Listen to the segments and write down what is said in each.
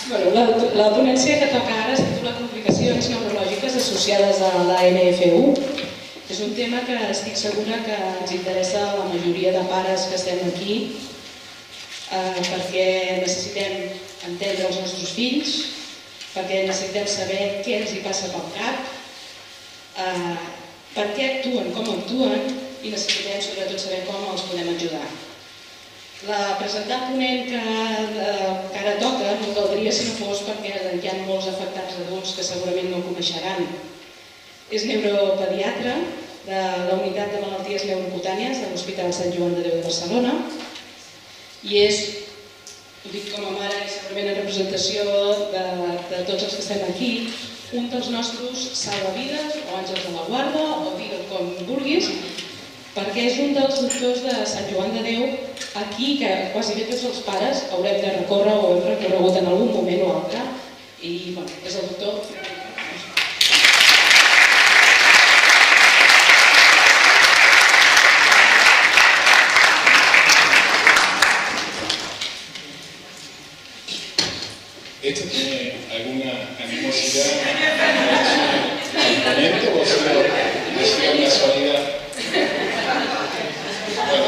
Bueno, la ponència que toca ara es titula Complicacions neurològiques associades a la NF1. És un tema que estic segura que ens interessa a la majoria de pares que estem aquí, perquè necessitem entendre els nostres fills, perquè necessitem saber què els hi passa pel cap, per què actuen com actuen i necessitem sobretot saber com els podem ajudar. La presentant ponent que ara toca no caldria si no fos perquè hi ha molts afectats adults que segurament no coneixeran. És neuropediatra de la Unitat de Malalties Neurocutànies de l'Hospital Sant Joan de Déu de Barcelona i és, ho dic com a mare i segurament en representació de tots els que estem aquí, un dels nostres salvavides o àngels de la guarda o digue'l com vulguis, perquè és un dels doctors de Sant Joan de Déu aquí que quasi bé tots els pares haurem de recórrer o hem recorregut en algun moment o altre i bueno, és el doctor. ¿Esto tiene alguna animosidad al ponente o ha sido casualidad? Bueno.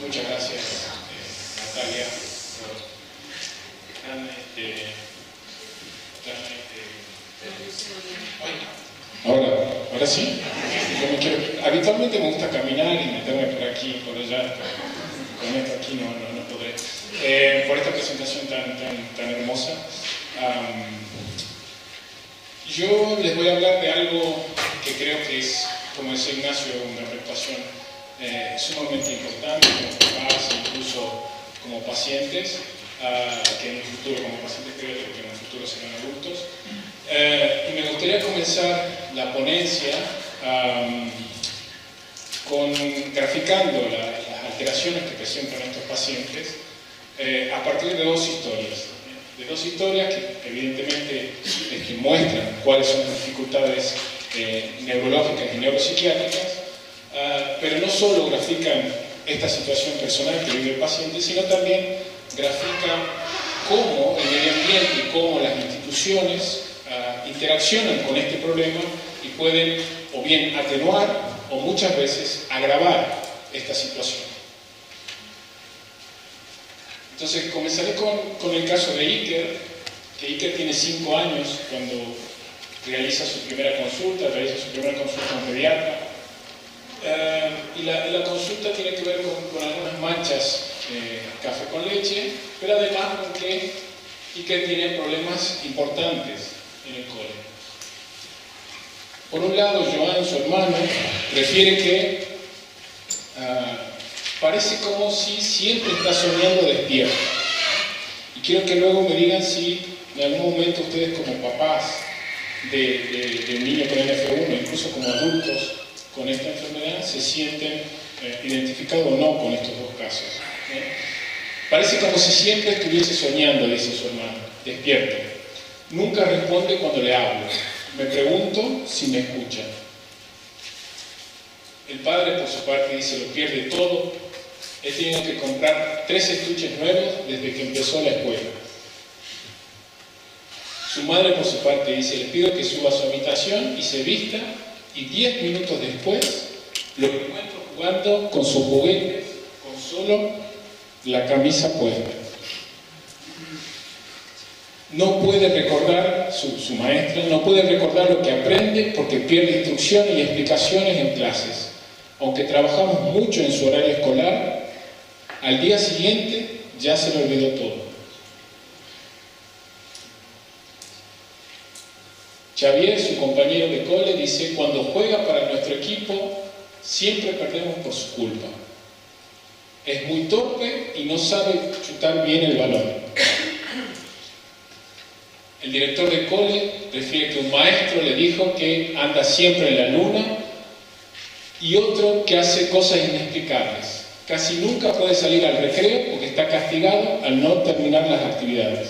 Muchas gracias, Natalia, por ahora sí. Habitualmente me gusta caminar y meterme por aquí, por allá. Con esto aquí no podré. Por esta presentación tan hermosa. Yo les voy a hablar de algo que creo que es, como decía Ignacio, una preocupación sumamente importante como papás, incluso como pacientes, que en el futuro, como pacientes creo que en el futuro serán adultos. Y me gustaría comenzar la ponencia graficando las alteraciones que presentan estos pacientes a partir de dos historias. De dos historias que evidentemente muestran cuáles son las dificultades neurológicas y neuropsiquiátricas, pero no solo grafican esta situación personal que vive el paciente, sino también grafican cómo el medio ambiente y cómo las instituciones interaccionan con este problema y pueden o bien atenuar o muchas veces agravar esta situación. Entonces comenzaré con el caso de Iker, que Iker tiene 5 años cuando realiza su primera consulta a un pediatra. Y la consulta tiene que ver con algunas manchas café con leche, pero además con que Iker tiene problemas importantes en el cole. Por un lado, Joan, su hermano, refiere que parece como si siempre está soñando despierto. Y quiero que luego me digan si en algún momento ustedes como papás de un niño con NF1, incluso como adultos con esta enfermedad, se sienten identificados o no con estos dos casos. Parece como si siempre estuviese soñando, dice su hermano, despierto. Nunca responde cuando le hablo. Me pregunto si me escucha. El padre, por su parte, dice lo pierde todo. He tenido que comprar 3 estuches nuevos desde que empezó la escuela. Su madre, por su parte, dice le pido que suba a su habitación y se vista, y 10 minutos después lo encuentro jugando con sus juguetes con solo la camisa puesta. No puede recordar, su maestra, no puede recordar lo que aprende porque pierde instrucciones y explicaciones en clases. Aunque trabajamos mucho en su horario escolar, al día siguiente ya se le olvidó todo. Xavier, su compañero de cole, dice cuando juega para nuestro equipo siempre perdemos por su culpa. Es muy torpe y no sabe chutar bien el balón. El director de cole refiere que un maestro le dijo que anda siempre en la luna y otro que hace cosas inexplicables. Casi nunca puede salir al recreo porque está castigado al no terminar las actividades.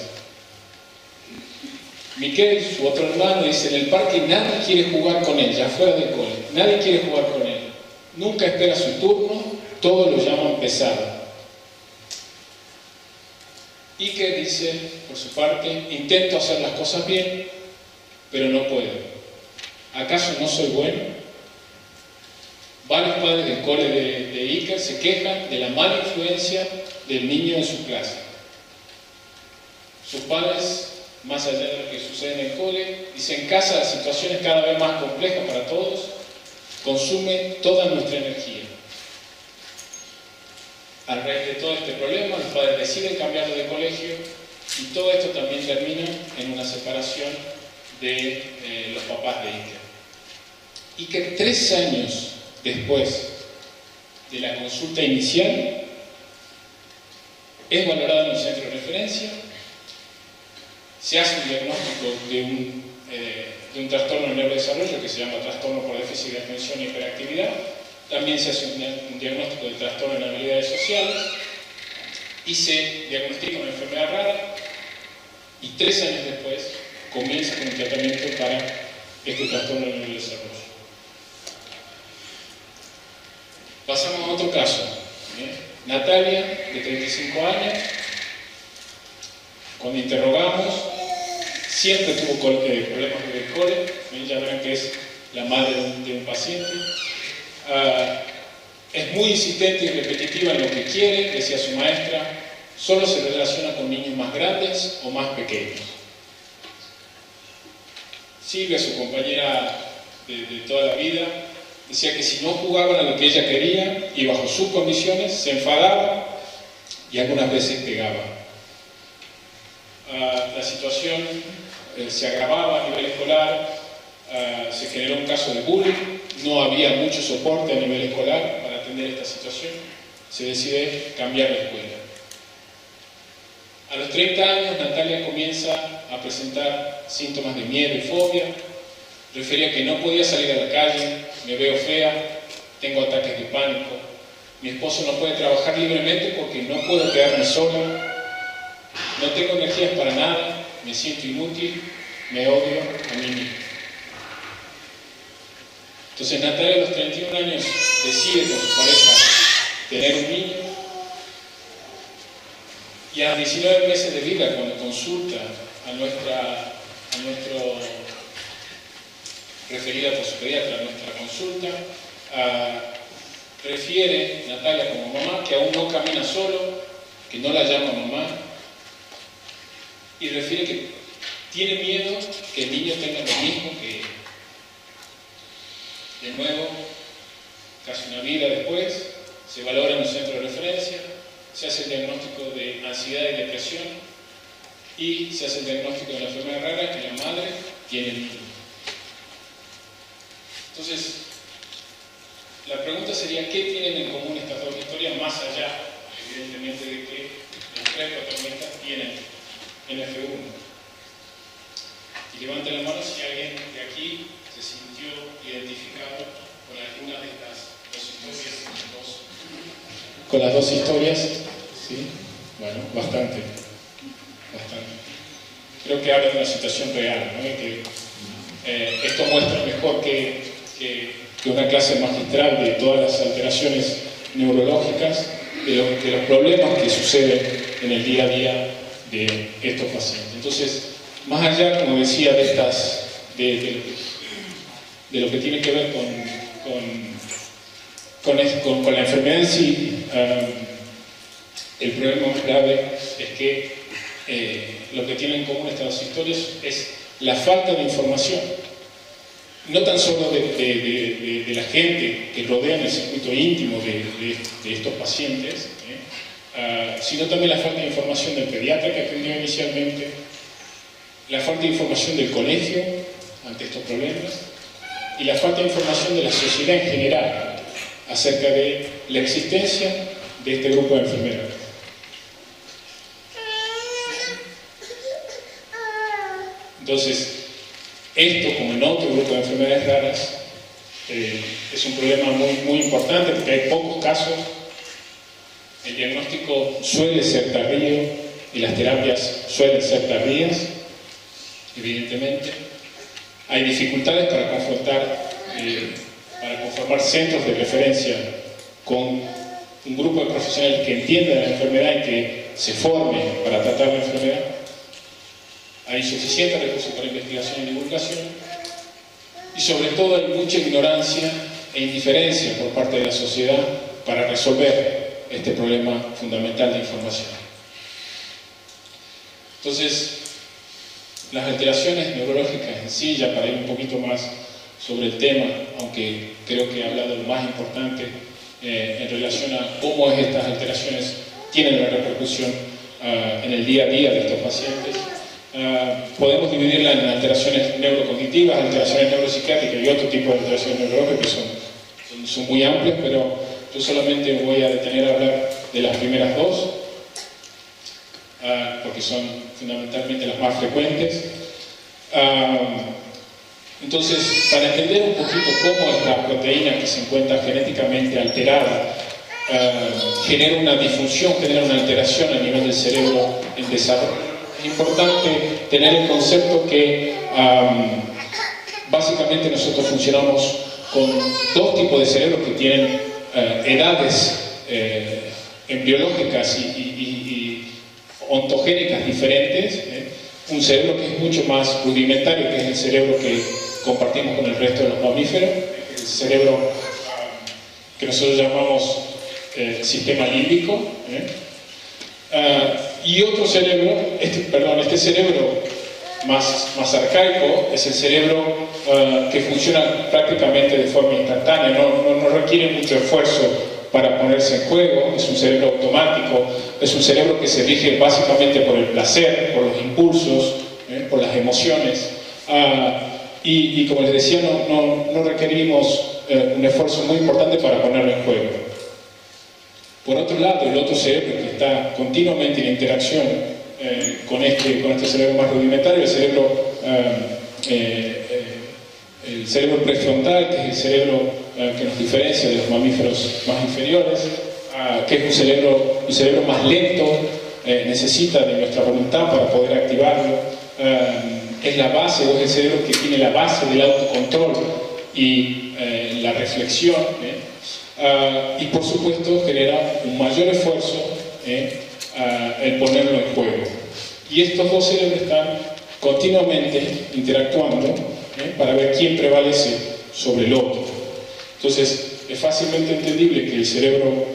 Miquel, su otro hermano, dice en el parque nadie quiere jugar con él, ya fuera del cole. Nadie quiere jugar con él. Nunca espera su turno, todos lo llaman pesado. Iker dice, por su parte, intento hacer las cosas bien, pero no puedo. ¿Acaso no soy bueno? Varios padres del cole de Iker se quejan de la mala influencia del niño en su clase. Sus padres, más allá de lo que sucede en el cole, dicen: en casa las situaciones cada vez más complejas para todos, consumen toda nuestra energía. A raíz de todo este problema, los padres deciden cambiarlo de colegio y todo esto también termina en una separación de los papás de Iker. Iker, 3 años después de la consulta inicial, es valorado en un centro de referencia, se hace un diagnóstico de un trastorno del neurodesarrollo que se llama trastorno por déficit de atención y hiperactividad. También se hace un diagnóstico de trastorno en habilidades sociales y se diagnostica una enfermedad rara, y 3 años después comienza con un tratamiento para este trastorno en el desarrollo. Pasamos a otro caso. Natalia, de 35 años, cuando interrogamos, siempre tuvo problemas con el cole. Ya verán que es la madre de un paciente. Es muy insistente y repetitiva en lo que quiere, decía su maestra, solo se relaciona con niños más grandes o más pequeños. Silvia, su compañera de toda la vida, decía que si no jugaban a lo que ella quería y bajo sus condiciones, se enfadaba y algunas veces pegaba. La situación se agravaba a nivel escolar, se generó un caso de bullying. No había mucho soporte a nivel escolar para atender esta situación. Se decide cambiar la escuela. A los 30 años, Natalia comienza a presentar síntomas de miedo y fobia. Refería que no podía salir a la calle, me veo fea, tengo ataques de pánico. Mi esposo no puede trabajar libremente porque no puedo quedarme sola. No tengo energías para nada, me siento inútil, me odio a mí mismo. Entonces Natalia, a los 31 años, decide con su pareja tener un niño, y a 19 meses de vida, cuando consulta a nuestro referida por su pediatra a nuestra consulta, refiere Natalia como mamá que aún no camina solo, que no la llama mamá, y refiere que tiene miedo que el niño tenga lo mismo que ella. De nuevo, casi una vida después, se valora en un centro de referencia, se hace el diagnóstico de ansiedad y depresión y se hace el diagnóstico de la enfermedad rara que la madre tiene el niño. Entonces, la pregunta sería: ¿qué tienen en común estas dos historias, más allá, evidentemente, de que los 3 protagonistas tienen NF1? Y levanten la mano si alguien de aquí se sintió identificado con alguna de estas dos historias. ¿Con las dos historias? Sí. Bueno, bastante. Creo que habla de una situación real, ¿no? Y que esto muestra mejor que una clase magistral de todas las alteraciones neurológicas, de los problemas que suceden en el día a día de estos pacientes. Entonces, más allá, como decía, de lo que tiene que ver con la enfermedad en sí, el problema más grave es que lo que tienen en común estas dos historias es la falta de información, no tan solo de la gente que rodea en el circuito íntimo de estos pacientes, sino también la falta de información del pediatra que atendió inicialmente, la falta de información del colegio ante estos problemas y la falta de información de la sociedad en general acerca de la existencia de este grupo de enfermedades. Entonces, esto, como en otro grupo de enfermedades raras, es un problema muy importante porque hay pocos casos, el diagnóstico suele ser tardío y las terapias suelen ser tardías, evidentemente. Hay dificultades para conformar centros de referencia con un grupo de profesionales que entiendan la enfermedad y que se forme para tratar la enfermedad. Hay suficientes recursos para investigación y divulgación. Y sobre todo hay mucha ignorancia e indiferencia por parte de la sociedad para resolver este problema fundamental de información. Entonces, las alteraciones neurológicas en sí, ya para ir un poquito más sobre el tema, aunque creo que he hablado de lo más importante en relación a cómo estas alteraciones tienen una repercusión en el día a día de estos pacientes. Podemos dividirla en alteraciones neurocognitivas, alteraciones neuropsiquiátricas y otro tipo de alteraciones neurológicas que son muy amplias, pero yo solamente me voy a detener a hablar de las primeras dos, porque son fundamentalmente las más frecuentes. Entonces, para entender un poquito cómo esta proteína que se encuentra genéticamente alterada genera una disfunción, genera una alteración a nivel del cerebro en desarrollo, es importante tener el concepto que básicamente nosotros funcionamos con dos tipos de cerebros que tienen edades embriológicas y ontogénicas diferentes. Un cerebro que es mucho más rudimentario, que es el cerebro que compartimos con el resto de los mamíferos, el cerebro que nosotros llamamos sistema límbico. Y otro cerebro, este cerebro más arcaico, es el cerebro que funciona prácticamente de forma instantánea, no requiere mucho esfuerzo para ponerse en juego, es un cerebro automático, es un cerebro que se rige básicamente por el placer, por los impulsos, por las emociones, y como les decía, no requerimos un esfuerzo muy importante para ponerlo en juego. Por otro lado, el otro cerebro que está continuamente en interacción con este cerebro más rudimentario, el cerebro prefrontal, que es el cerebro que nos diferencia de los mamíferos más inferiores, que es un cerebro más lento, necesita de nuestra voluntad para poder activarlo, es la base, o es el cerebro que tiene la base del autocontrol y la reflexión, y por supuesto genera un mayor esfuerzo en ponerlo en juego. Y estos dos cerebros están continuamente interactuando para ver quién prevalece sobre el otro. Entonces, es fácilmente entendible que el cerebro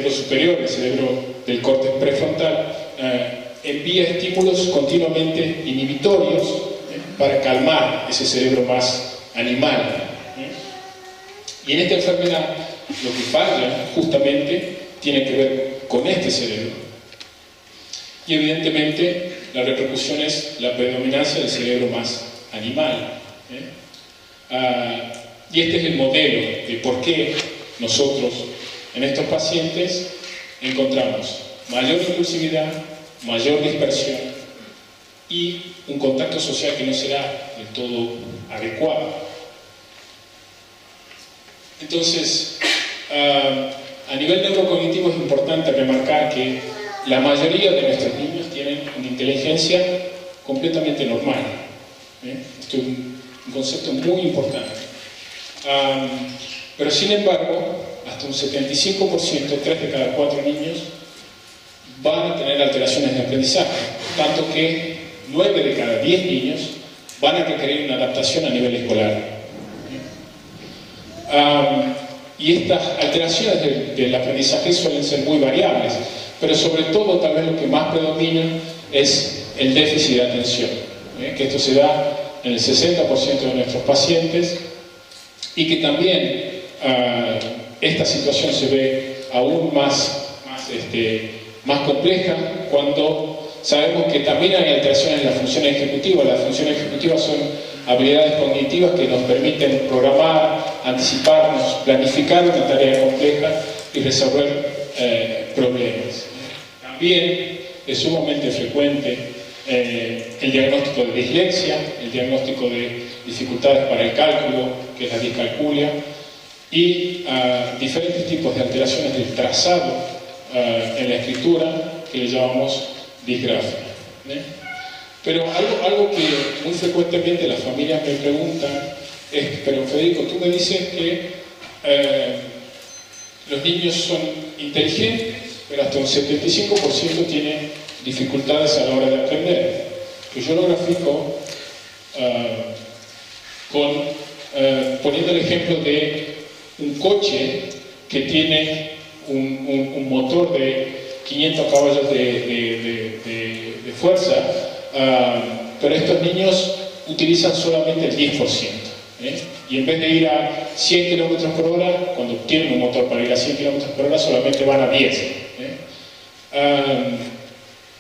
superior, el cerebro del córtex prefrontal, envía estímulos continuamente inhibitorios para calmar ese cerebro más animal. Y en esta enfermedad, lo que falla justamente tiene que ver con este cerebro. Y evidentemente, la repercusión es la predominancia del cerebro más animal. Y este es el modelo de por qué nosotros en estos pacientes encontramos mayor impulsividad, mayor dispersión y un contacto social que no será del todo adecuado. Entonces, a nivel neurocognitivo es importante remarcar que la mayoría de nuestros niños tienen una inteligencia completamente normal. Esto es un concepto muy importante. Pero sin embargo, hasta un 75%, 3 de cada 4 niños, van a tener alteraciones de aprendizaje, tanto que 9 de cada 10 niños van a requerir una adaptación a nivel escolar. Y estas alteraciones del aprendizaje suelen ser muy variables, pero sobre todo tal vez lo que más predomina es el déficit de atención, que esto se da en el 60% de nuestros pacientes, y que también esta situación se ve aún más compleja cuando sabemos que también hay alteraciones en las funciones ejecutivas. Las funciones ejecutivas son habilidades cognitivas que nos permiten programar, anticiparnos, planificar una tarea compleja y resolver problemas. También es sumamente frecuente el diagnóstico de dislexia, el diagnóstico de dificultades para el cálculo, que es la discalculia, y diferentes tipos de alteraciones del trazado en la escritura, que le llamamos disgrafia. Pero algo que muy frecuentemente las familias me preguntan es: pero Federico, tú me dices que los niños son inteligentes, pero hasta un 75% tiene dificultades a la hora de aprender. Pues yo lo grafico poniendo el ejemplo de un coche que tiene un motor de 500 caballos de fuerza, pero estos niños utilizan solamente el 10%. Y en vez de ir a 100 km por hora, cuando tienen un motor para ir a 100 km por hora, solamente van a 10.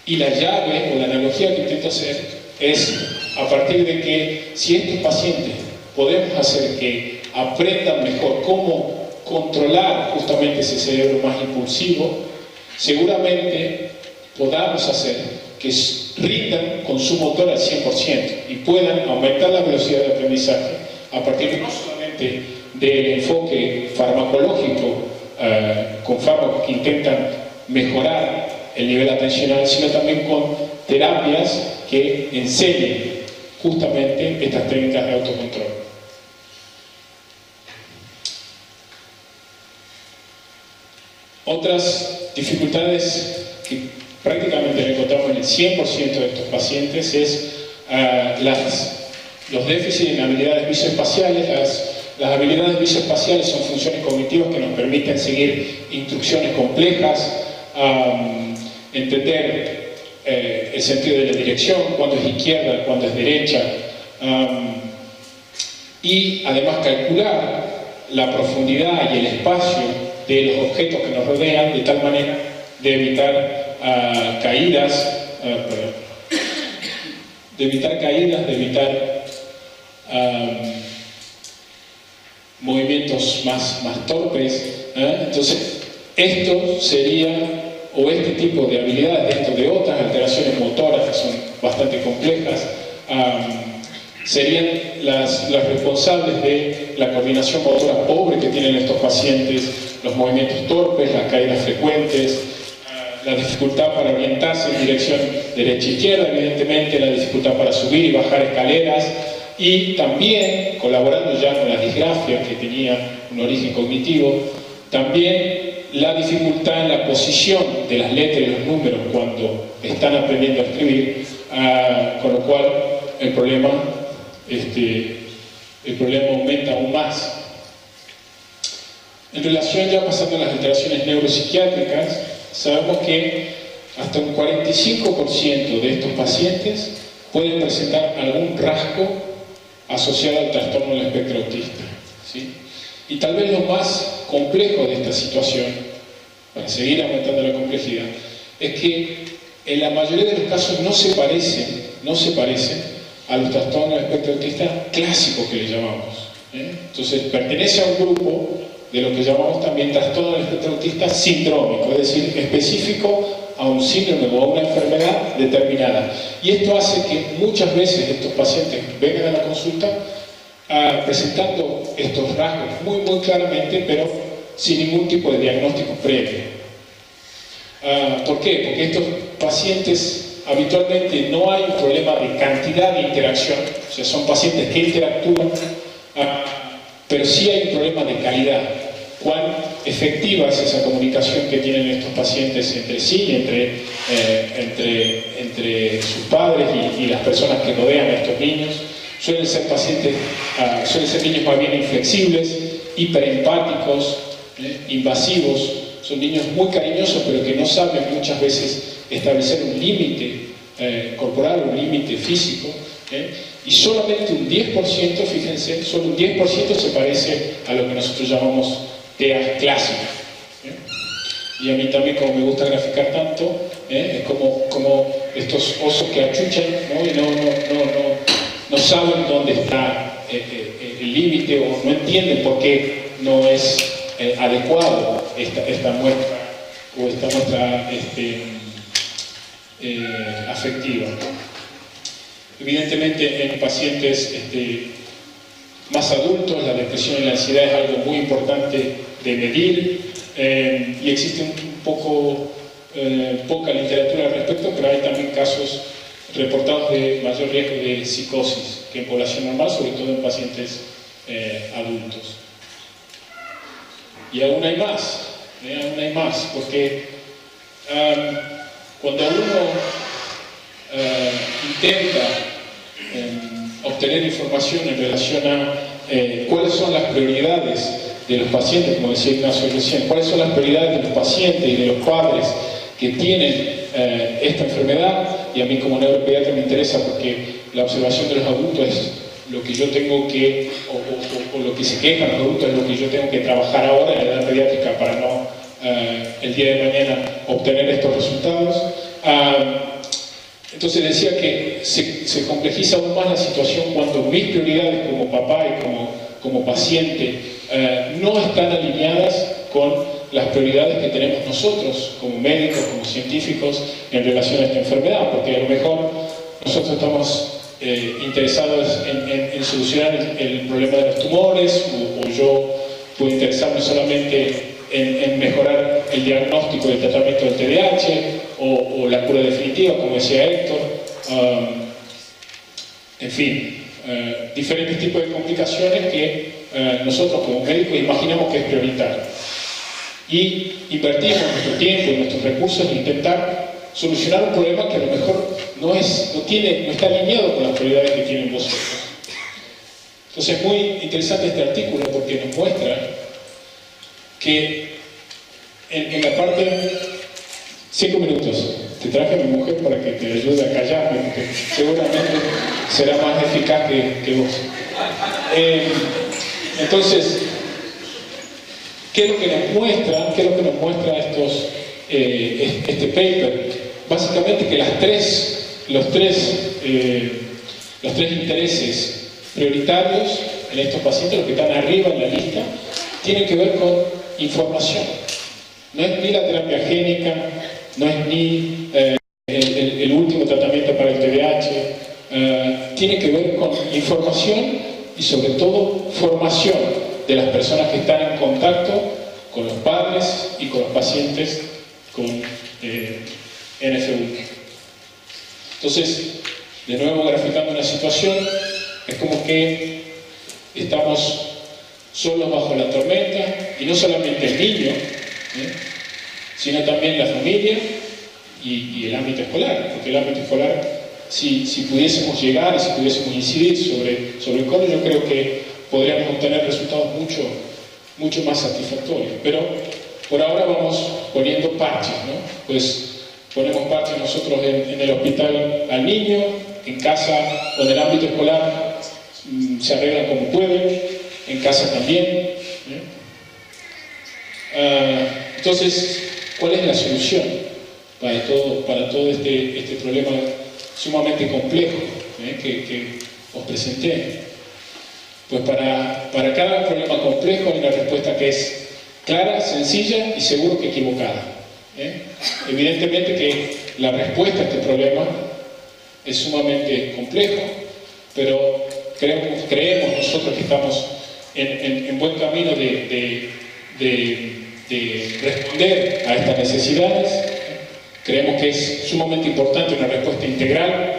Y la llave o la analogía que intento hacer es a partir de que si estos pacientes podemos hacer que aprendan mejor cómo controlar justamente ese cerebro más impulsivo, seguramente podamos hacer que rindan con su motor al 100% y puedan aumentar la velocidad de aprendizaje a partir no solamente del enfoque farmacológico con fármacos que intentan mejorar el nivel atencional, sino también con terapias que enseñen justamente estas técnicas de autocontrol. Otras dificultades que prácticamente encontramos en el 100% de estos pacientes es los déficits en habilidades visoespaciales. Las habilidades visoespaciales son funciones cognitivas que nos permiten seguir instrucciones complejas, entender el sentido de la dirección, cuándo es izquierda, cuándo es derecha, y además calcular la profundidad y el espacio de los objetos que nos rodean de tal manera de evitar caídas, de evitar movimientos más torpes. Entonces, esto sería, o este tipo de habilidades, dentro de otras alteraciones motoras que son bastante complejas, serían las responsables de la coordinación motora pobre que tienen estos pacientes, los movimientos torpes, las caídas frecuentes, la dificultad para orientarse en dirección derecha-izquierda, evidentemente, la dificultad para subir y bajar escaleras, y también, colaborando ya con la disgrafia que tenía un origen cognitivo, también la dificultad en la posición de las letras y los números cuando están aprendiendo a escribir, con lo cual el problema aumenta aún más. En relación, ya pasando a las alteraciones neuropsiquiátricas, sabemos que hasta un 45% de estos pacientes pueden presentar algún rasgo asociado al trastorno del espectro autista, ¿sí? Y tal vez lo más complejo de esta situación, para seguir aumentando la complejidad, es que en la mayoría de los casos no se parecen a los trastornos del espectro autista clásicos que le llamamos. Entonces pertenece a un grupo de lo que llamamos también trastorno del espectro autista sindrómico, es decir, específico a un síndrome o a una enfermedad determinada. Y esto hace que muchas veces estos pacientes vengan a la consulta presentando estos rasgos muy claramente, pero sin ningún tipo de diagnóstico previo. ¿Por qué? Porque estos pacientes habitualmente no hay un problema de cantidad de interacción, o sea, son pacientes que interactúan, pero sí hay un problema de calidad. Cuán efectiva es esa comunicación que tienen estos pacientes entre sí, entre sus padres y las personas que rodean a estos niños. Suelen ser niños más bien inflexibles, hiperempáticos, invasivos. Son niños muy cariñosos, pero que no saben muchas veces establecer un límite corporal, un límite físico. Y solamente un 10%, fíjense, solo un 10% se parece a lo que nosotros llamamos TEA clásica. Y a mí también, como me gusta graficar tanto, es como estos osos que achuchan, ¿no? Y no saben dónde está el límite, o no entienden por qué no es adecuado esta muestra o esta muestra afectiva. Evidentemente, en pacientes más adultos, la depresión y la ansiedad es algo muy importante de medir, y existe poca literatura al respecto, pero hay también casos reportados de mayor riesgo de psicosis que en población normal, sobre todo en pacientes adultos. Y aún hay más, porque Cuando uno intenta obtener información en relación a cuáles son las prioridades de los pacientes, como decía Ignacio recién, cuáles son las prioridades de los pacientes y de los padres que tienen esta enfermedad, y a mí como neuropediatra me interesa porque la observación de los adultos es lo que yo tengo que, o lo que se quejan los adultos es lo que yo tengo que trabajar ahora en la edad pediátrica para no el día de mañana obtener estos resultados. Entonces decía que se complejiza aún más la situación cuando mis prioridades como papá y como paciente no están alineadas con las prioridades que tenemos nosotros como médicos, como científicos en relación a esta enfermedad, porque a lo mejor nosotros estamos interesados en solucionar el problema de los tumores, o yo puedo interesarme solamente en mejorar el diagnóstico y el tratamiento del TDAH o la cura definitiva, como decía Héctor. En fin, diferentes tipos de complicaciones que nosotros como médicos imaginamos que es prioritario. Y invertimos nuestro tiempo y nuestros recursos en intentar solucionar un problema que a lo mejor no está alineado con las prioridades que tienen vosotros. Entonces es muy interesante este artículo porque nos muestra que en la parte... 5 minutos. Te traje a mi mujer para que te ayude a callarme, porque seguramente será más eficaz que vos. Entonces, ¿qué es lo que nos muestra? ¿Qué es lo que nos muestra este paper? Básicamente que los tres intereses prioritarios en estos pacientes, los que están arriba en la lista, tienen que ver con información. No es ni la terapia génica, no es ni el último tratamiento para el TDAH, tiene que ver con información y sobre todo formación de las personas que están en contacto con los padres y con los pacientes con NF1. Entonces, de nuevo graficando una situación, es como que estamos solos bajo la tormenta, y no solamente el niño, sino también la familia y el ámbito escolar, porque el ámbito escolar, si pudiésemos llegar y si pudiésemos incidir sobre el código, yo creo que podríamos obtener resultados mucho más satisfactorios. Pero por ahora vamos poniendo parches, ¿no? Pues ponemos parches nosotros en el hospital al niño, en casa o en el ámbito escolar se arreglan como pueden, en casa también. Entonces, ¿cuál es la solución para todo este problema sumamente complejo que os presenté? Pues para cada problema complejo hay una respuesta que es clara, sencilla y seguro que equivocada. Evidentemente que la respuesta a este problema es sumamente complejo, pero creemos nosotros que estamos en buen camino de responder a estas necesidades. Creemos que es sumamente importante una respuesta integral,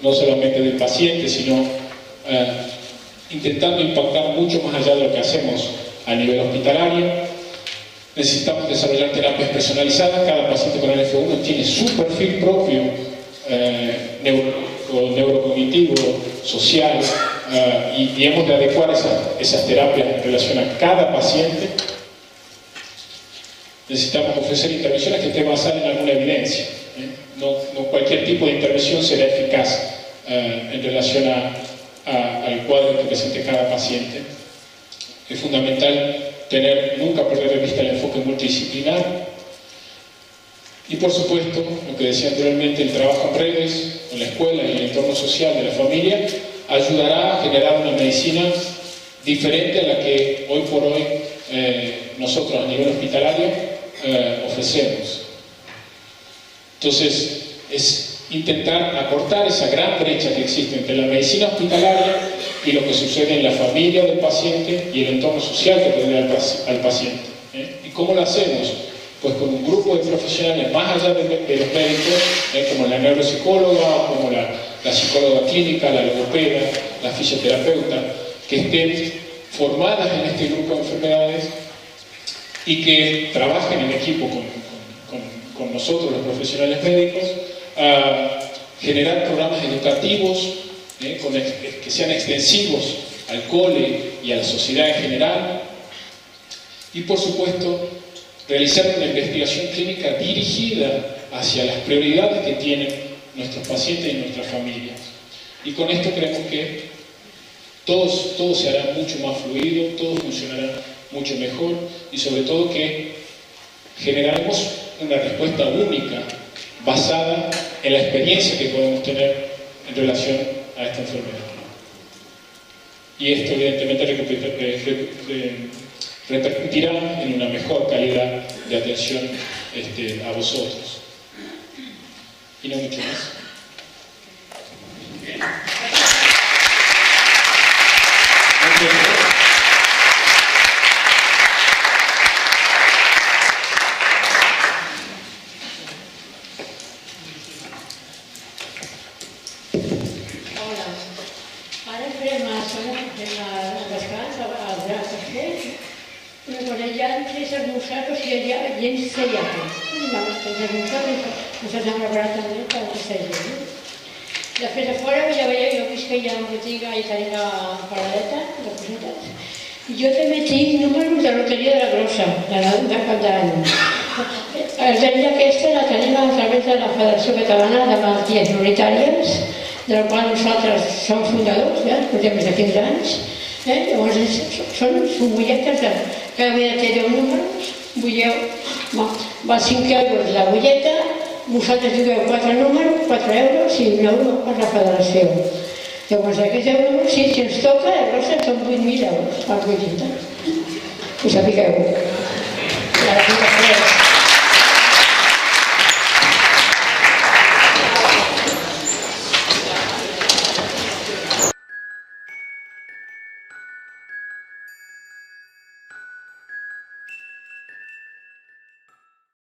no solamente del paciente, sino intentando impactar mucho más allá de lo que hacemos a nivel hospitalario. Necesitamos desarrollar terapias personalizadas. Cada paciente con NF1 tiene su perfil propio, neurocognitivo, social, y hemos de adecuar esas terapias en relación a cada paciente. Necesitamos ofrecer intervenciones que estén basadas en alguna evidencia. No cualquier tipo de intervención será eficaz en relación al cuadro que presente cada paciente. Es fundamental nunca perder de vista el enfoque multidisciplinar. Y por supuesto, lo que decía anteriormente, el trabajo en redes, en la escuela y en el entorno social de la familia ayudará a generar una medicina diferente a la que hoy por hoy nosotros a nivel hospitalario ofrecemos. Entonces, es intentar acortar esa gran brecha que existe entre la medicina hospitalaria y lo que sucede en la familia del paciente y el entorno social que rodea al paciente. ¿Y cómo lo hacemos? Pues con un grupo de profesionales más allá de los médicos, como la neuropsicóloga, como la psicóloga clínica, la logopeda, la fisioterapeuta, que estén formadas en este grupo de enfermedades y que trabajen en equipo con nosotros los profesionales médicos, a generar programas educativos que sean extensivos al cole y a la sociedad en general, y por supuesto realizar una investigación clínica dirigida hacia las prioridades que tienen nuestros pacientes y nuestras familias. Y con esto creemos que todo se hará mucho más fluido, todo funcionará mucho mejor, y sobre todo que generaremos una respuesta única basada en la experiencia que podemos tener en relación a esta enfermedad. Y esto evidentemente repercutirá en una mejor calidad de atención a vosotros. Y no mucho más. Nosaltres ja gens feia por. Nosaltres hem preparat també per aquesta gent. Després de fora ja veieu, jo visc que hi ha una botiga i tenim la paradeta de cosetes. Jo també tinc números de loteria de la grossa, de cap d'any. Els d'ella aquesta la tenim a través de la Federació Catalana de Malalties Minoritàries, de la qual nosaltres som fundadors, portem més de 15 anys. Llavors són butlletes que cada té 10 números, val 5 euros la butlleta, vosaltres jugueu 4 números, 4 euros i 1 euro per la federació. Llavors aquests euros, si ens toca, de grossa són 8.000 euros per butlleta. Ho sapigueu.